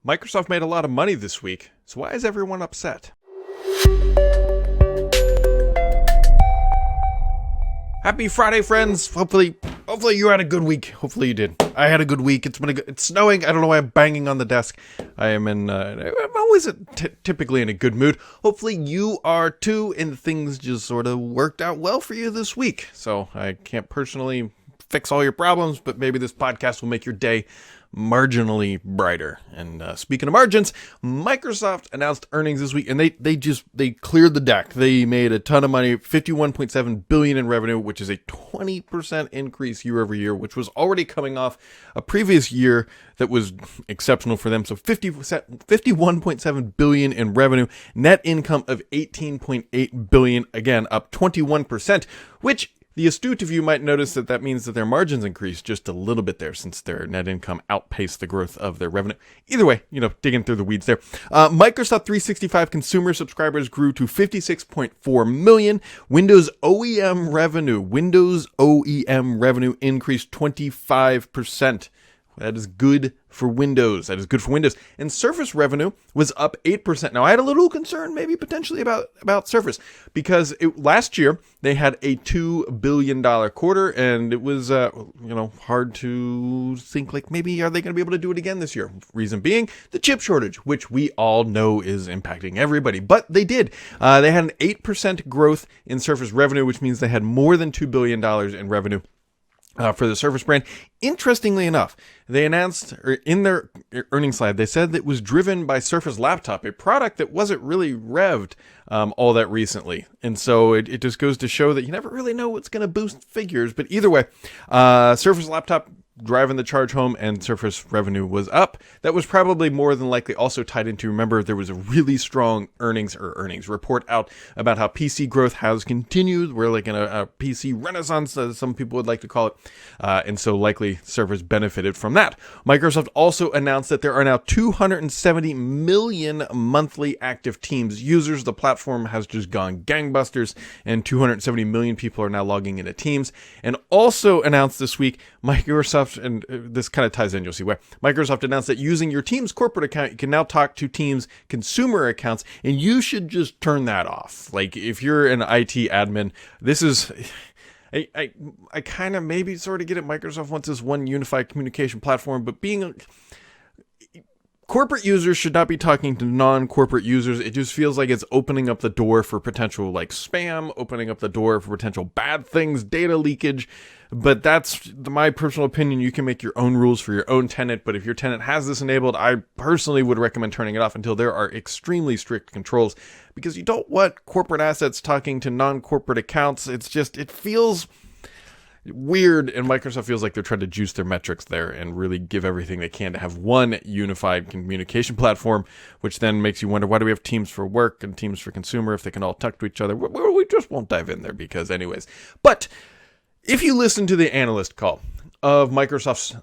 Microsoft made a lot of money this week, so why is everyone upset? Happy Friday, friends. Hopefully you had a good week. Hopefully you did. I had a good week. It's snowing. I don't know why I'm banging on the desk. I'm always typically in a good mood. Hopefully you are too, and things just sort of worked out well for you this week. So I can't personally fix all your problems, but maybe this podcast will make your day marginally brighter. And speaking of margins, Microsoft announced earnings this week, and they cleared the deck. They made a ton of money, $51.7 billion in revenue, which is a 20% increase year over year, which was already coming off a previous year that was exceptional for them. So $51.7 billion in revenue, net income of $18.8 billion, again up 21%, which the astute of you might notice that means that their margins increased just a little bit there, since their net income outpaced the growth of their revenue. Either way, digging through the weeds there. Microsoft 365 consumer subscribers grew to 56.4 million. Windows OEM revenue increased 25%. That is good for Windows. And Surface revenue was up 8%. Now, I had a little concern maybe potentially about Surface, because last year they had a $2 billion quarter, and it was, hard to think, like, maybe are they going to be able to do it again this year? Reason being the chip shortage, which we all know is impacting everybody. But they did. They had an 8% growth in Surface revenue, which means they had more than $2 billion in revenue for the Surface brand. Interestingly enough, they announced, or in their earnings slide, they said that it was driven by Surface Laptop, a product that wasn't really revved all that recently. And so it just goes to show that you never really know what's going to boost figures. But either way, Surface Laptop driving the charge home, and Surface revenue was up. That was probably more than likely also tied into, remember, there was a really strong earnings report out about how PC growth has continued. We're like in a PC Rennaissance, as some people would like to call it. And so likely Surface benefited from that. Microsoft also announced that there are now 270 million monthly active Teams users. The platform has just gone gangbusters, and 270 million people are now logging into Teams. And also announced this week, Microsoft, and this kind of ties in, you'll see why. Microsoft announced that using your Teams corporate account, you can now talk to Teams consumer accounts, and you should just turn that off. Like, if you're an IT admin, this is... I kind of maybe sort of get it. Microsoft wants this one unified communication platform, but corporate users should not be talking to non-corporate users. It just feels like it's opening up the door for potential like spam, opening up the door for potential bad things, data leakage. But that's my personal opinion. You can make your own rules for your own tenant, but if your tenant has this enabled, I personally would recommend turning it off until there are extremely strict controls, because you don't want corporate assets talking to non-corporate accounts. It feels weird, and Microsoft feels like they're trying to juice their metrics there and really give everything they can to have one unified communication platform, which then makes you wonder, why do we have Teams for work and Teams for consumer if they can all talk to each other? We just won't dive in there, because anyways. But if you listen to the analyst call of Microsoft's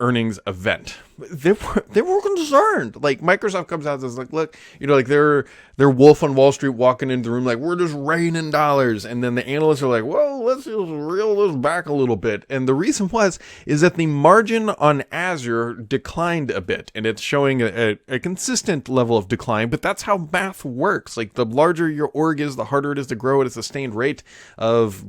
earnings event, they were concerned. Like, Microsoft comes out and says, like, look, like they're Wolf on Wall Street walking into the room like, we're just raining dollars. And then the analysts are like, whoa, let's just reel this back a little bit. And the reason is that the margin on Azure declined a bit, and it's showing a consistent level of decline, but that's how math works. Like, the larger your org is, the harder it is to grow at a sustained rate of,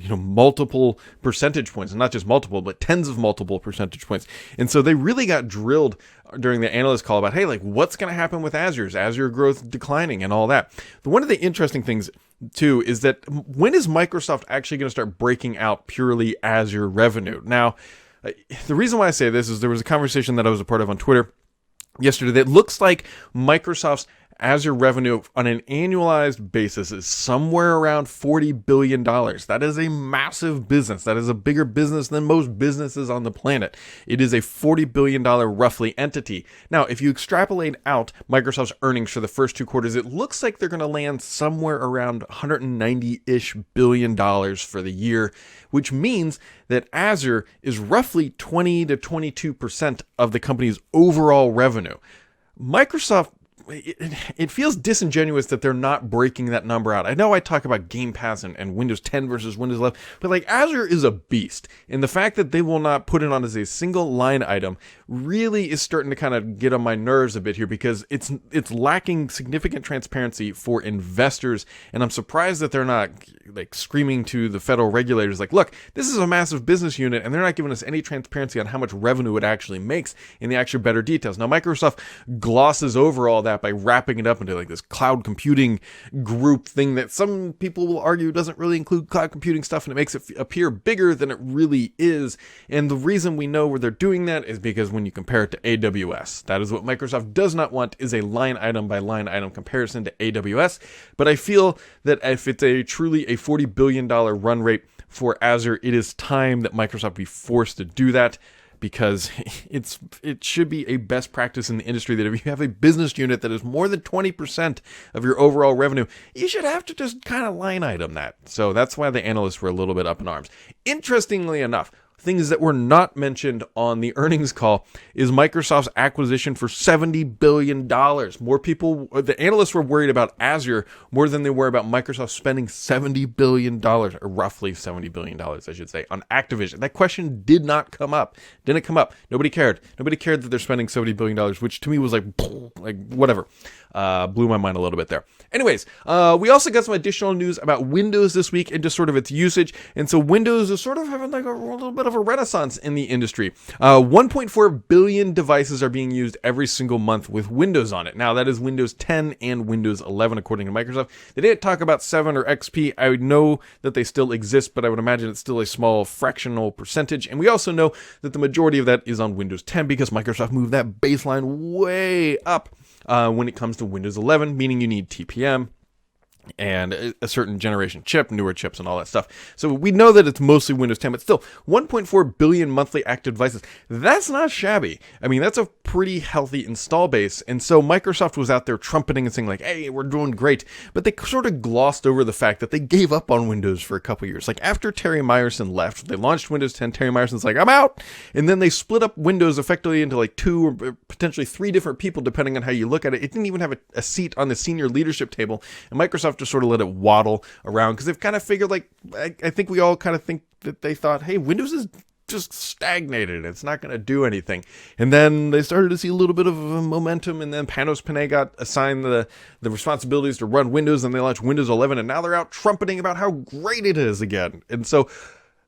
multiple percentage points, and not just multiple, but tens of multiple percentage points. And so they really got drilled during the analyst call about, hey, like, what's going to happen with Azure? Is Azure growth declining and all that? One of the interesting things too is that when is Microsoft actually going to start breaking out purely Azure revenue? Now, the reason why I say this is there was a conversation that I was a part of on Twitter yesterday that looks like Microsoft's Azure revenue on an annualized basis is somewhere around $40 billion. That is a massive business. That is a bigger business than most businesses on the planet. It is a $40 billion roughly entity. Now, if you extrapolate out Microsoft's earnings for the first two quarters, it looks like they're going to land somewhere around $190-ish billion for the year, which means that Azure is roughly 20 to 22% of the company's overall revenue. Microsoft it feels disingenuous that they're not breaking that number out. I know I talk about Game Pass and Windows 10 versus Windows 11, but like Azure is a beast, and the fact that they will not put it on as a single line item really is starting to kind of get on my nerves a bit here, because it's lacking significant transparency for investors, and I'm surprised that they're not like screaming to the federal regulators like, look, this is a massive business unit, and they're not giving us any transparency on how much revenue it actually makes in the actual better details. Now, Microsoft glosses over all that by wrapping it up into like this cloud computing group thing that some people will argue doesn't really include cloud computing stuff, and it makes it appear bigger than it really is. And the reason we know where they're doing that is because when you compare it to AWS, that is what Microsoft does not want, is a line item by line item comparison to AWS. But I feel that if it's truly a $40 billion run rate for Azure, it is time that Microsoft be forced to do that, because it should be a best practice in the industry that if you have a business unit that is more than 20% of your overall revenue, you should have to just kind of line item that. So that's why the analysts were a little bit up in arms. Interestingly enough, things that were not mentioned on the earnings call is Microsoft's acquisition for $70 billion. More people, the analysts were worried about Azure more than they were about Microsoft spending $70 billion, or roughly $70 billion, I should say, on Activision. That question did not come up. Didn't come up. Nobody cared. Nobody cared that they're spending $70 billion, which to me was like whatever. Blew my mind a little bit there. Anyways, we also got some additional news about Windows this week and just sort of its usage. And so Windows is sort of having like a little bit of a renaissance in the industry. 1.4 billion devices are being used every single month with Windows on it. Now, that is Windows 10 and Windows 11, according to Microsoft. They didn't talk about 7 or XP. I would know that they still exist, but I would imagine it's still a small fractional percentage. And we also know that the majority of that is on Windows 10 because Microsoft moved that baseline way up when it comes to Windows 11, meaning you need TPM and a certain generation chip, newer chips and all that stuff. So we know that it's mostly Windows 10, but still 1.4 billion monthly active devices. That's not shabby. I mean, that's a pretty healthy install base. And so Microsoft was out there trumpeting and saying like, hey, we're doing great. But they sort of glossed over the fact that they gave up on Windows for a couple years. Like after Terry Myerson left, they launched Windows 10. Terry Myerson's like, I'm out. And then they split up Windows effectively into like 2 or potentially 3 different people, depending on how you look at it. It didn't even have a seat on the senior leadership table. And Microsoft just sort of let it waddle around because they've kind of figured like, I think we all kind of think that they thought, hey, Windows is just stagnated. It's not going to do anything. And then they started to see a little bit of momentum, and then Panos Panay got assigned the responsibilities to run Windows, and they launched Windows 11, and now they're out trumpeting about how great it is again. And so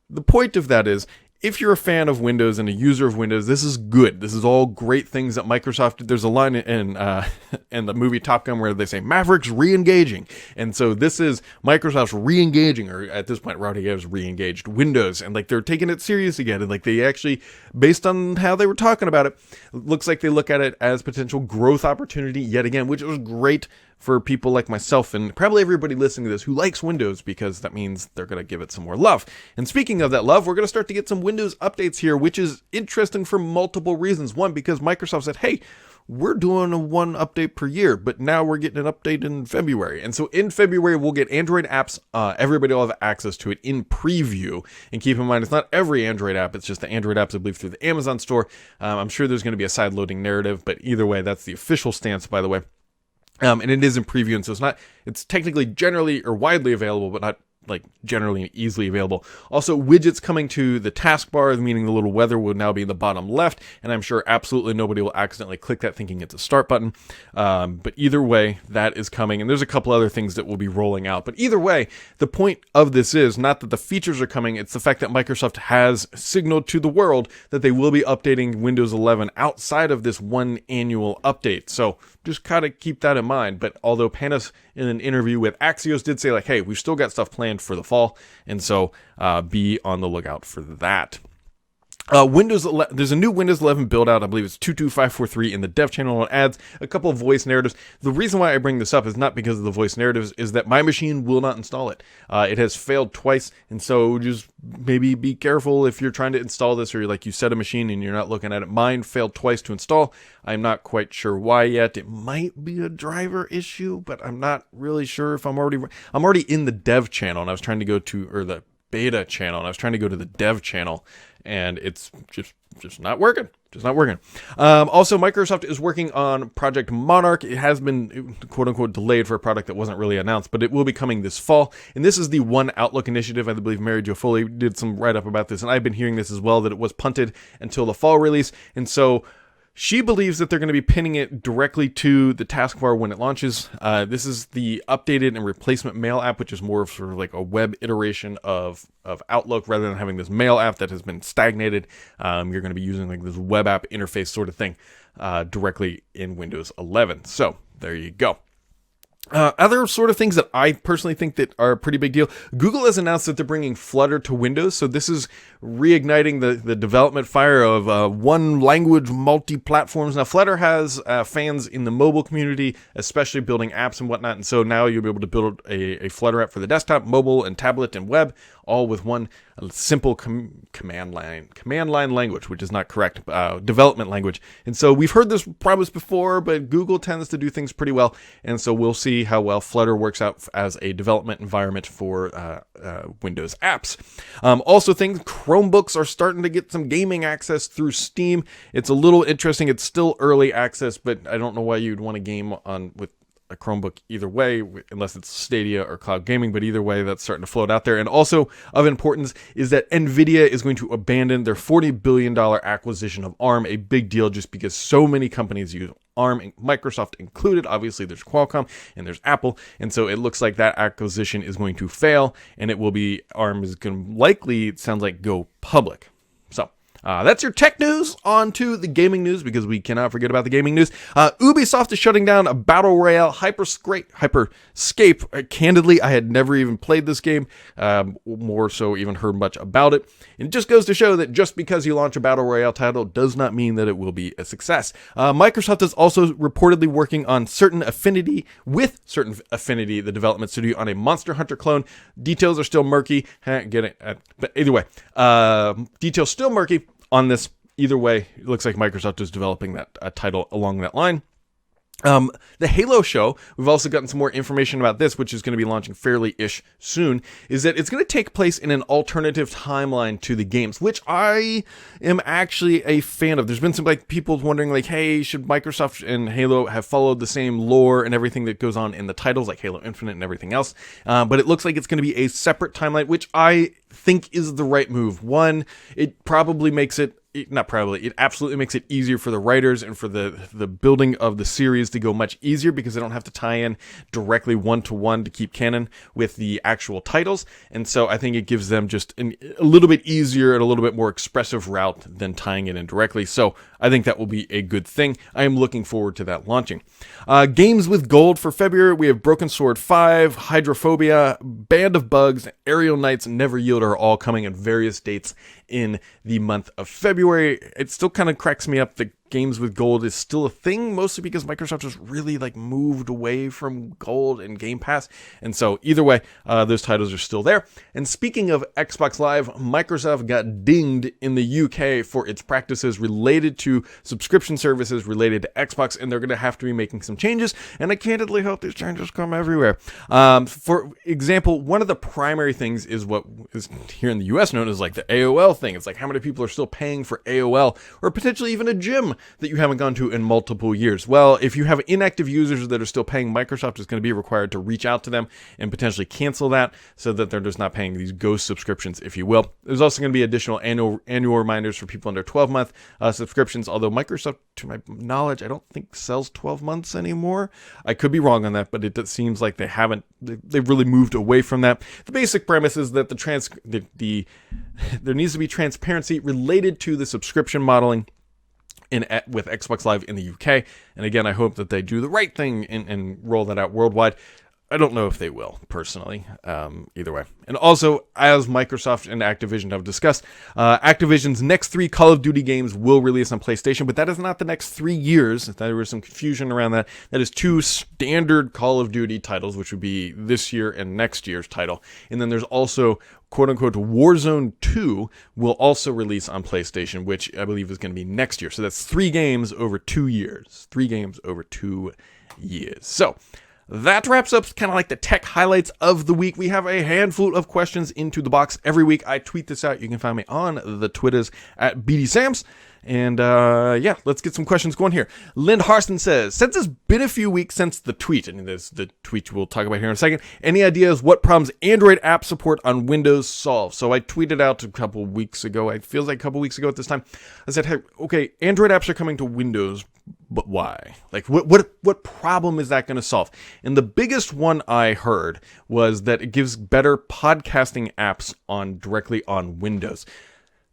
the point of that is, if you're a fan of Windows and a user of Windows, this is good. This is all great things that Microsoft did. There's a line in the movie Top Gun where they say Maverick's re-engaging. And so this is Microsoft's re-engaging, or at this point, Rowdy has re-engaged Windows. And like they're taking it serious again. And like they actually, based on how they were talking about it, looks like they look at it as potential growth opportunity yet again, which was great for people like myself and probably everybody listening to this who likes Windows, because that means they're going to give it some more love. And speaking of that love, we're going to start to get some Windows updates here, which is interesting for multiple reasons. One, because Microsoft said, hey, we're doing a 1 update per year, but now we're getting an update in February. And so in February, we'll get Android apps. Everybody will have access to it in preview. And keep in mind, it's not every Android app. It's just the Android apps, I believe, through the Amazon store. I'm sure there's going to be a side-loading narrative, but either way, that's the official stance, by the way. And it is in preview, and so it's technically generally or widely available, but not like generally easily available. Also, widgets coming to the taskbar, meaning the little weather will now be in the bottom left, and I'm sure absolutely nobody will accidentally click that thinking it's a start button. But either way, that is coming, and there's a couple other things that will be rolling out. But either way, the point of this is not that the features are coming, it's the fact that Microsoft has signaled to the world that they will be updating Windows 11 outside of this 1 annual update. So just kind of keep that in mind. But although Panos in an interview with Axios did say like, hey, we've still got stuff planned for the fall, and so be on the lookout for that. There's a new Windows 11 build out. I believe it's 22543 in the dev channel. It adds a couple of voice narratives. The reason why I bring this up is not because of the voice narratives, is that my machine will not install it. It has failed twice, and so just maybe be careful if you're trying to install this, or you're like you set a machine and you're not looking at it. Mine failed twice to install. I'm not quite sure why yet. It might be a driver issue, but I'm not really sure if I'm already in the dev channel, and I was trying to go to, or the beta channel, and I was trying to go to the dev channel, and it's just not working. just not working. Also, Microsoft is working on Project Monarch. It has been, quote unquote, delayed for a product that wasn't really announced, but it will be coming this fall. And this is the One Outlook initiative. I believe Mary Jo Foley did some write-up about this, and I've been hearing this as well, that it was punted until the fall release. And so she believes that they're going to be pinning it directly to the taskbar when it launches. This is the updated and replacement mail app, which is more of sort of like a web iteration of Outlook rather than having this mail app that has been stagnated. You're going to be using like this web app interface sort of thing directly in Windows 11. So there you go. Other sort of things that I personally think that are a pretty big deal. Google has announced that they're bringing Flutter to Windows. So this is reigniting the development fire of one language multi-platforms. Now Flutter has fans in the mobile community, especially building apps and whatnot. And so now you'll be able to build a Flutter app for the desktop, mobile, and tablet and web, all with one simple command line language, which is not correct, development language. And so we've heard this promise before, but Google tends to do things pretty well. And so we'll see how well Flutter works out as a development environment for Windows apps. Also, Chromebooks are starting to get some gaming access through Steam. It's a little interesting. It's still early access, but I don't know why you'd want to game with a Chromebook either way, unless it's Stadia or cloud gaming, but either way, that's starting to float out there. And also of importance is that NVIDIA is going to abandon their $40 billion acquisition of ARM, a big deal just because so many companies use ARM, Microsoft included. Obviously, there's Qualcomm and there's Apple, and so it looks like that acquisition is going to fail, and ARM is going to likely, it sounds like, go public. So that's your tech news. On to the gaming news, because we cannot forget about the gaming news. Ubisoft is shutting down a battle royale Hyperscape. Candidly, I had never even played this game, more so even heard much about it. And it just goes to show that just because you launch a battle royale title does not mean that it will be a success. Microsoft is also reportedly working on Certain Affinity, the development studio, on a Monster Hunter clone. Details are still murky. But either way, details still murky on this. Either way, it looks like Microsoft is developing that title along that line. The Halo show, we've also gotten some more information about this, which is going to be launching fairly-ish soon, is that it's going to take place in an alternative timeline to the games, which I am actually a fan of. There's been some people wondering, hey, should Microsoft and Halo have followed the same lore and everything that goes on in the titles, like Halo Infinite and everything else? But it looks like it's going to be a separate timeline, which I think is the right move. One, it absolutely makes it easier for the writers and for the building of the series to go much easier, because they don't have to tie in directly one-to-one to keep canon with the actual titles. And so I think it gives them just a little bit easier and a little bit more expressive route than tying it in directly. So I think that will be a good thing. I am looking forward to that launching. Games with gold for February. We have Broken Sword 5, Hydrophobia, Band of Bugs, Aerial Knights, Never Yield are all coming at various dates in the month of February. It still kind of cracks me up that games with gold is still a thing, mostly because Microsoft has really moved away from gold and Game Pass. And so either way, those titles are still there. And speaking of Xbox Live, Microsoft got dinged in the UK for its practices related to subscription services related to Xbox, and they're going to have to be making some changes. And I candidly hope these changes come everywhere. For example, one of the primary things is what is here in the US known as the AOL thing. It's how many people are still paying for AOL, or potentially even a gym that you haven't gone to in multiple years. Well, if you have inactive users that are still paying, Microsoft is going to be required to reach out to them and potentially cancel that, so that they're just not paying these ghost subscriptions, if you will. There's also going to be additional annual reminders for people under 12-month subscriptions, although Microsoft, to my knowledge, I don't think sells 12 months anymore. I could be wrong on that, but it seems like they've really moved away from that. The basic premise is that there needs to be transparency related to the subscription modeling with Xbox Live in the UK. And again, I hope that they do the right thing and roll that out worldwide. I don't know if they will, personally, either way. And also, as Microsoft and Activision have discussed, Activision's next 3 Call of Duty games will release on PlayStation, but that is not the next 3 years. There was some confusion around that. That is 2 standard Call of Duty titles, which would be this year and next year's title. And then there's also, quote-unquote, Warzone 2 will also release on PlayStation, which I believe is going to be next year. So that's 3 games over 2 years. 3 games over 2 years. So that wraps up kind of the tech highlights of the week. We have a handful of questions into the box every week. I tweet this out. You can find me on the Twitters at BDSams. And yeah, let's get some questions going here. Lynn Harston says, since it's been a few weeks since the tweet, and there's the tweet we'll talk about here in a second, any ideas what problems Android app support on Windows solve? So I tweeted out a couple weeks ago, it feels like a couple weeks ago at this time, I said, hey, okay, Android apps are coming to Windows, but why? Like, what problem is that going to solve? And the biggest one I heard was that it gives better podcasting apps directly on Windows.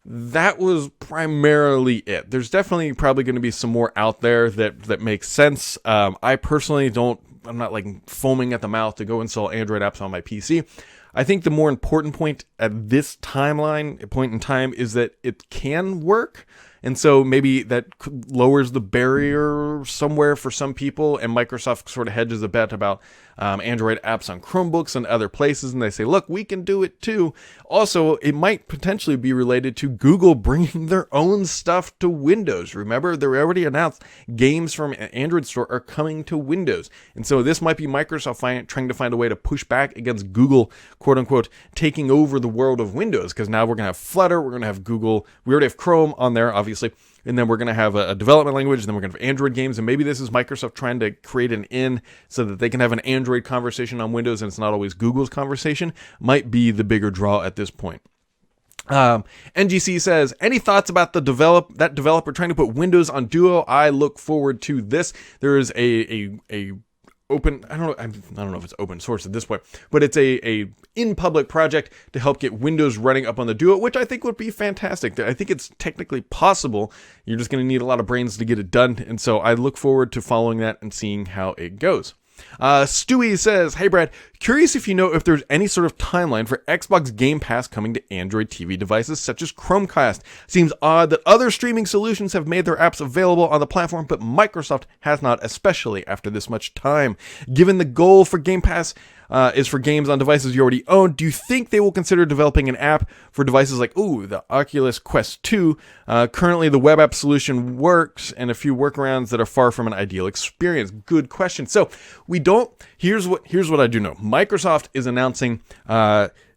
That was primarily it. There's definitely probably going to be some more out there that makes sense. I personally I'm not like foaming at the mouth to go install Android apps on my PC. I think the more important point at this point in time is that it can work. And so maybe that lowers the barrier somewhere for some people, and Microsoft sort of hedges a bet about Android apps on Chromebooks and other places, and they say, look, we can do it too. Also, it might potentially be related to Google bringing their own stuff to Windows. Remember, they already announced games from Android Store are coming to Windows. And so this might be Microsoft trying to find a way to push back against Google, quote unquote, taking over the world of Windows, because now we're going to have Flutter, we're going to have Google, we already have Chrome on there, obviously. And then we're going to have a development language, and then we're going to have Android games, and maybe this is Microsoft trying to create an in so that they can have an Android conversation on Windows, and it's not always Google's conversation, might be the bigger draw at this point. NGC says, any thoughts about that developer trying to put Windows on Duo? I look forward to this. There is a open, I don't know if it's open source at this point, but it's a in public project to help get Windows running up on the Duo, which I think would be fantastic. I think it's technically possible. You're just going to need a lot of brains to get it done. And so I look forward to following that and seeing how it goes. Stewie says, hey Brad, curious if you know if there's any sort of timeline for Xbox Game Pass coming to Android TV devices such as Chromecast. Seems odd that other streaming solutions have made their apps available on the platform, but Microsoft has not, especially after this much time. Given the goal for Game Pass is for games on devices you already own, do you think they will consider developing an app for devices like, the Oculus Quest 2? Currently, the web app solution works, and a few workarounds that are far from an ideal experience. Good question. So here's what I do know. Microsoft is announcing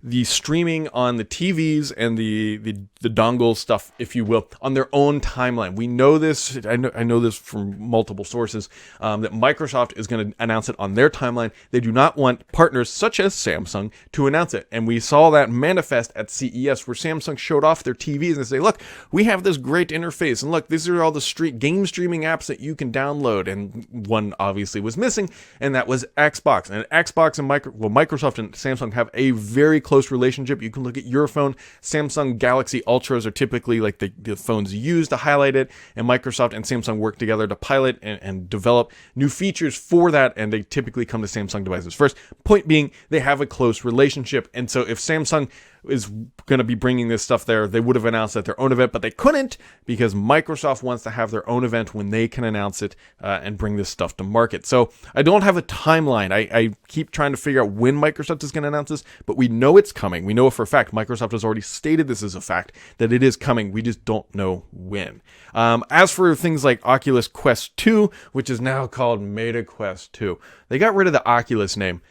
the streaming on the TVs and the dongle stuff, if you will, on their own timeline. We know this. I know this from multiple sources, that Microsoft is going to announce it on their timeline. They do not want partners such as Samsung to announce it. And we saw that manifest at CES, where Samsung showed off their TVs and say, look, we have this great interface. And look, these are all the game streaming apps that you can download. And one obviously was missing, and that was Xbox. And Xbox and Microsoft and Samsung have a very close relationship. You can look at your phone. Samsung Galaxy Ultras are typically like the phones used to highlight it, and Microsoft and Samsung work together to pilot and develop new features for that, and they typically come to Samsung devices first. Point being, they have a close relationship, and so if Samsung is going to be bringing this stuff there, they would have announced at their own event, but they couldn't because Microsoft wants to have their own event when they can announce it and bring this stuff to market. So I don't have a timeline. I keep trying to figure out when Microsoft is going to announce this, but we know it's coming. We know for a fact. Microsoft has already stated this as a fact, that it is coming. We just don't know when. As for things like Oculus Quest 2, which is now called Meta Quest 2, they got rid of the Oculus name.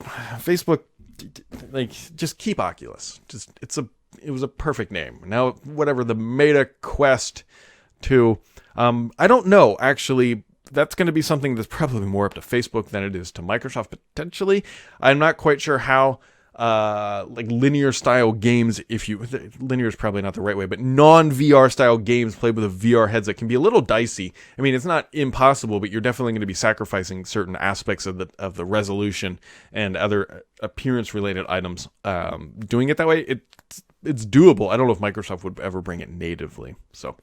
Facebook, just keep Oculus. It was a perfect name. Now, whatever, the Meta Quest 2, I don't know, actually. That's going to be something that's probably more up to Facebook than it is to Microsoft, potentially. I'm not quite sure how linear style games, linear is probably not the right way, but non-VR style games played with a VR headset can be a little dicey. I mean, it's not impossible, but you're definitely going to be sacrificing certain aspects of the resolution and other appearance related items. Doing it that way, it's doable. I don't know if Microsoft would ever bring it natively. So,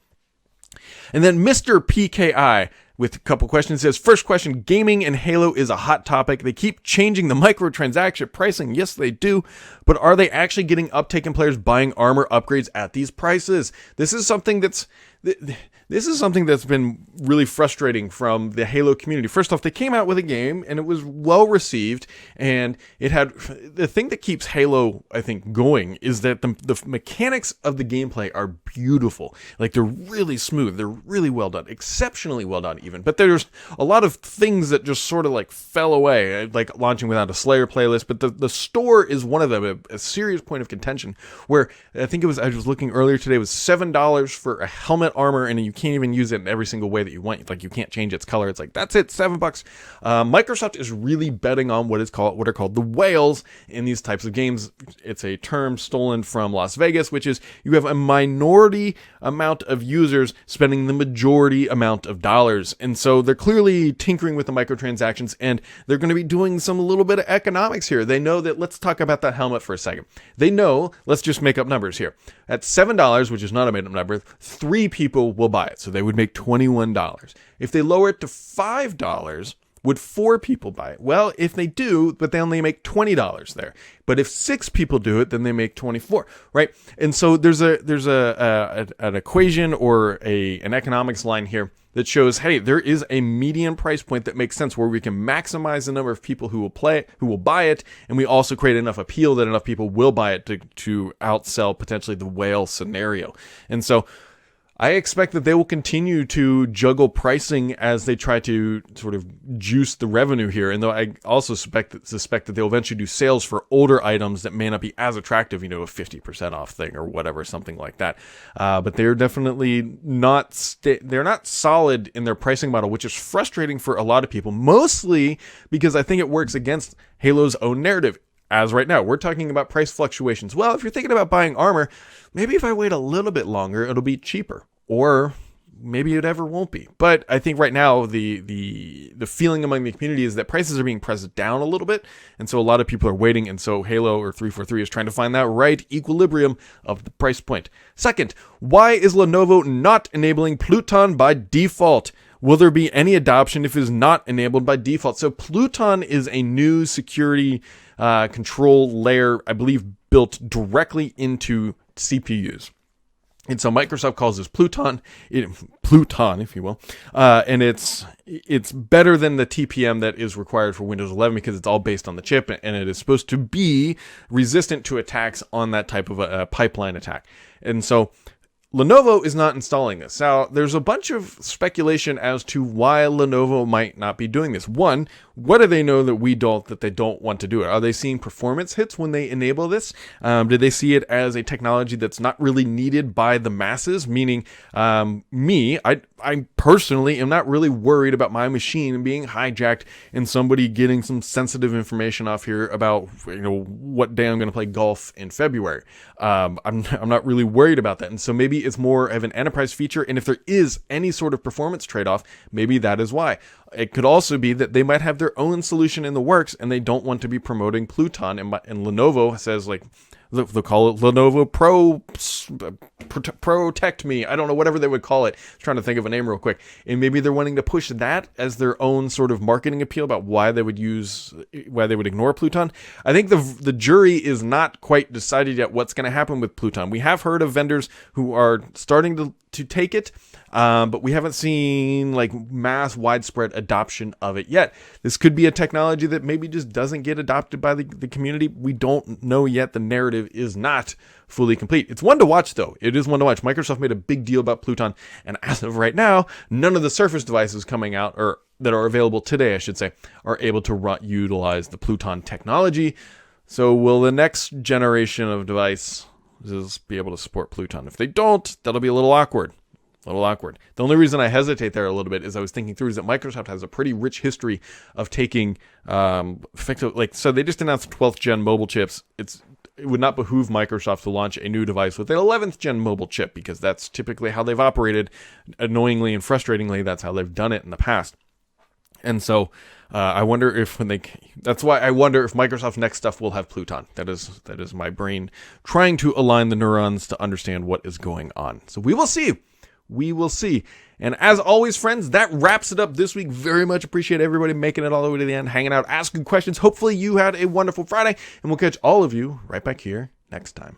and then Mr. PKI with a couple questions says, first question, gaming and Halo is a hot topic. They keep changing the microtransaction pricing. Yes, they do. But are they actually getting uptake in players buying armor upgrades at these prices? This is something that's this is something that's been really frustrating from the Halo community. First off, they came out with a game and it was well received, and it had the thing that keeps Halo, I think, going is that the mechanics of the gameplay are beautiful. Like, they're really smooth, they're really well done, exceptionally well done even. But there's a lot of things that just sort of like fell away, like launching without a Slayer playlist. But the store is one of them, a serious point of contention, where I think I was looking earlier today, it was $7 for a helmet armor, and you can't even use it in every single way that you want. Like, you can't change its color. It's like, that's it, $7. Microsoft is really betting on what are called the whales in these types of games. It's a term stolen from Las Vegas, which is you have a minority amount of users spending the majority amount of dollars. And so they're clearly tinkering with the microtransactions, and they're going to be doing some little bit of economics here. They know that, let's talk about that helmet for a second. They know, let's just make up numbers here. At $7, which is not a made up number, 3 people will buy it. So they would make $21. If they lower it to $5, would 4 people buy it? Well, if they do, but they only make $20 there. But if 6 people do it, then they make 24, right? And so there's an equation or an economics line here that shows, hey, there is a median price point that makes sense where we can maximize the number of people who will buy it, and we also create enough appeal that enough people will buy it to outsell potentially the whale scenario. And so I expect that they will continue to juggle pricing as they try to sort of juice the revenue here. And though I also suspect that they'll eventually do sales for older items that may not be as attractive, a 50% off thing or whatever, something like that. But they're definitely they're not solid in their pricing model, which is frustrating for a lot of people, mostly because I think it works against Halo's own narrative. As right now, we're talking about price fluctuations. Well, if you're thinking about buying armor, maybe if I wait a little bit longer, it'll be cheaper. Or maybe it ever won't be. But I think right now the feeling among the community is that prices are being pressed down a little bit, and so a lot of people are waiting, and so Halo or 343 is trying to find that right equilibrium of the price point. Second, why is Lenovo not enabling Pluton by default? Will there be any adoption if it is not enabled by default? So Pluton is a new security control layer, I believe, built directly into CPUs. And so Microsoft calls this Pluton, if you will, and it's better than the TPM that is required for Windows 11 because it's all based on the chip, and it is supposed to be resistant to attacks on that type of a pipeline attack. And so Lenovo is not installing this. Now, there's a bunch of speculation as to why Lenovo might not be doing this. One, what do they know that we don't, that they don't want to do it? Are they seeing performance hits when they enable this? Do they see it as a technology that's not really needed by the masses? Meaning, I personally am not really worried about my machine being hijacked and somebody getting some sensitive information off here about, what day I'm going to play golf in February. I'm not really worried about that. And so maybe it's more of an enterprise feature. And if there is any sort of performance trade-off, maybe that is why. It could also be that they might have their own solution in the works and they don't want to be promoting Pluton. And Lenovo says, like, they'll call it Lenovo Protect Me. I don't know, whatever they would call it. I'm trying to think of a name real quick. And maybe they're wanting to push that as their own sort of marketing appeal about why they would ignore Pluton. I think the jury is not quite decided yet what's going to happen with Pluton. We have heard of vendors who are starting to take it, but we haven't seen like mass widespread adoption of it yet. This could be a technology that maybe just doesn't get adopted by the community. We don't know yet. The narrative is not fully complete. It's one to watch, though. It is one to watch. Microsoft made a big deal about Pluton, and as of right now, none of the Surface devices coming out, or that are available today, I should say, are able to utilize the Pluton technology. So will the next generation of devices be able to support Pluton? If they don't, that'll be a little awkward. The only reason I hesitate there a little bit is I was thinking through is that Microsoft has a pretty rich history of taking so they just announced 12th gen mobile chips. It would not behoove Microsoft to launch a new device with an 11th gen mobile chip because that's typically how they've operated. Annoyingly and frustratingly, that's how they've done it in the past. And so I wonder if that's why I wonder if Microsoft's next stuff will have Pluton. That is my brain trying to align the neurons to understand what is going on. So we will see. And as always, friends, that wraps it up this week. Very much appreciate everybody making it all the way to the end, hanging out, asking questions. Hopefully you had a wonderful Friday, and we'll catch all of you right back here next time.